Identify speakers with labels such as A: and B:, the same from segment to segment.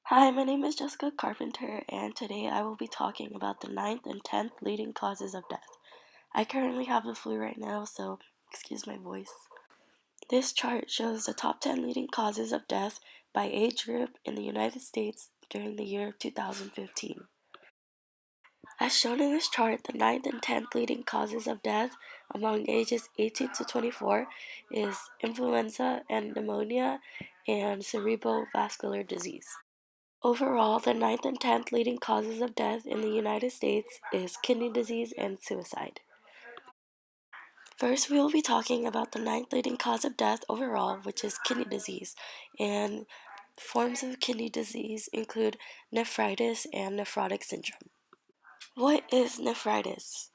A: Hi, my name is Jessica Carpenter, and today I will be talking about the ninth and 10th leading causes of death. I currently have the flu right now, so excuse my voice. This chart shows the top 10 leading causes of death by age group in the United States during the year 2015. As shown in this chart, the ninth and 10th leading causes of death among ages 18 to 24 is influenza and pneumonia and cerebrovascular disease. Overall, the ninth and 10th leading causes of death in the United States is kidney disease and suicide. First, we will be talking about the ninth leading cause of death overall, which is kidney disease. And forms of kidney disease include nephritis and nephrotic syndrome. What is nephritis?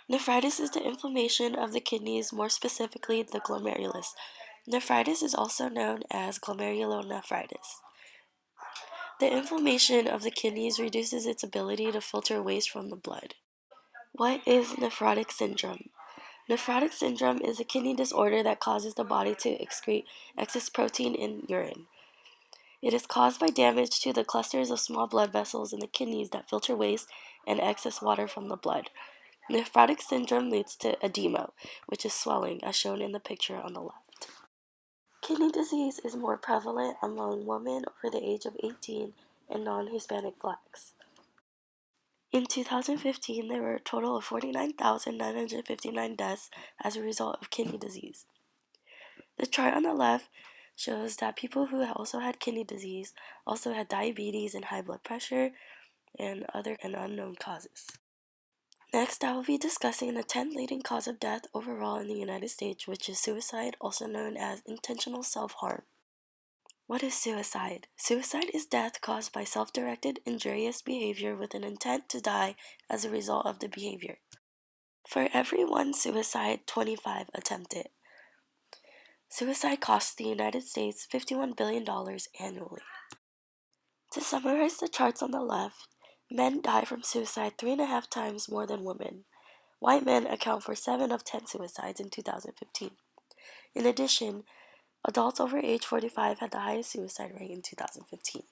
A: Nephritis is the inflammation of the kidneys, more specifically the glomerulus. Nephritis is also known as glomerulonephritis. The inflammation of the kidneys reduces its ability to filter waste from the blood. What is nephrotic syndrome? Nephrotic syndrome is a kidney disorder that causes the body to excrete excess protein in urine. It is caused by damage to the clusters of small blood vessels in the kidneys that filter waste and excess water from the blood. Nephrotic syndrome leads to edema, which is swelling, as shown in the picture on the left. Kidney disease is more prevalent among women over the age of 18 and non-Hispanic blacks. In 2015, there were a total of 49,959 deaths as a result of kidney disease. The chart on the left shows that people who also had kidney disease also had diabetes and high blood pressure and other and unknown causes. Next, I will be discussing the 10th leading cause of death overall in the United States, which is suicide, also known as intentional self-harm. What is suicide? Suicide is death caused by self-directed injurious behavior with an intent to die as a result of the behavior. For every one suicide, 25 attempt it. Suicide costs the United States $51 billion annually. To summarize the charts on the left, men die from suicide 3.5 times more than women. White men account for 7 of 10 suicides in 2015. In addition, adults over age 45 had the highest suicide rate in 2015.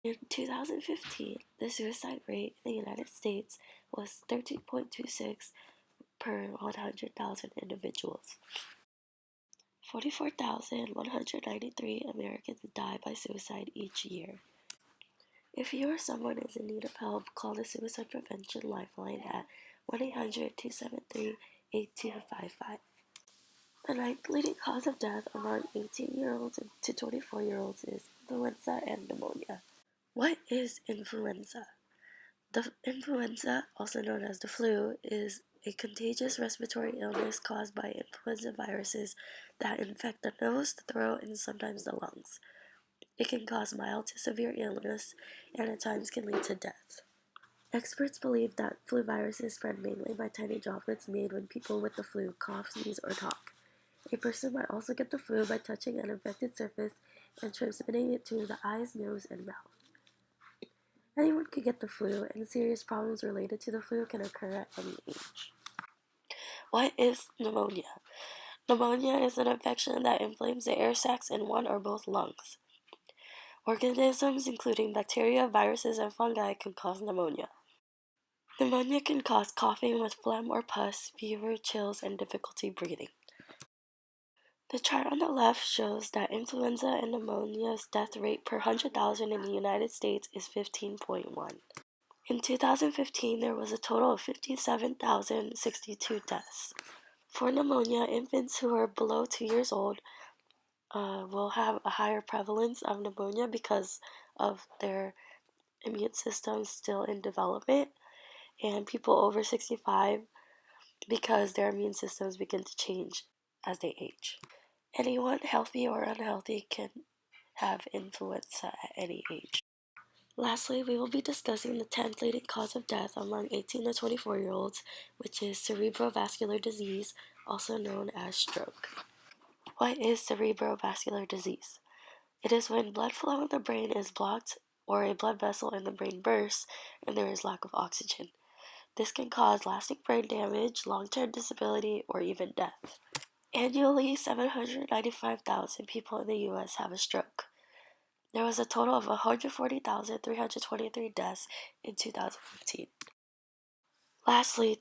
A: In 2015, the suicide rate in the United States was 13.26 per 100,000 individuals. 44,193 Americans die by suicide each year. If you or someone is in need of help, call the Suicide Prevention Lifeline at 1-800-273-8255. The ninth leading cause of death among 18-year-olds to 24-year-olds is influenza and pneumonia. What is influenza? The influenza, also known as the flu, is a contagious respiratory illness caused by influenza viruses that infect the nose, the throat, and sometimes the lungs. It can cause mild to severe illness and at times can lead to death. Experts believe that flu viruses spread mainly by tiny droplets made when people with the flu cough, sneeze, or talk. A person might also get the flu by touching an infected surface and transmitting it to the eyes, nose, and mouth. Anyone could get the flu, and serious problems related to the flu can occur at any age. What is pneumonia? Pneumonia is an infection that inflames the air sacs in one or both lungs. Organisms including bacteria, viruses, and fungi can cause pneumonia. Pneumonia can cause coughing with phlegm or pus, fever, chills, and difficulty breathing. The chart on the left shows that influenza and pneumonia's death rate per 100,000 in the United States is 15.1. In 2015, there was a total of 57,062 deaths. For pneumonia, infants who are below 2 years old will have a higher prevalence of pneumonia because of their immune system still in development, and people over 65 because their immune systems begin to change as they age. Anyone, healthy or unhealthy, can have influenza at any age. Lastly, we will be discussing the 10th leading cause of death among 18 to 24-year-olds, which is cerebrovascular disease, also known as stroke. What is cerebrovascular disease? It is when blood flow in the brain is blocked or a blood vessel in the brain bursts and there is lack of oxygen. This can cause lasting brain damage, long-term disability, or even death. Annually, 795,000 people in the U.S. have a stroke. There was a total of 140,323 deaths in 2015. Lastly,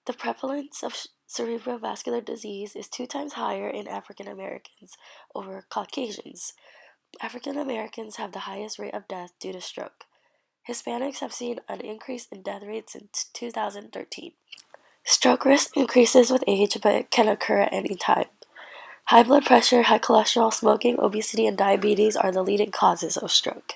A: the prevalence of cerebrovascular disease is 2 times higher in African Americans over Caucasians. African Americans have the highest rate of death due to stroke. Hispanics have seen an increase in death rates since 2013. Stroke risk increases with age, but it can occur at any time. High blood pressure, high cholesterol, smoking, obesity, and diabetes are the leading causes of stroke.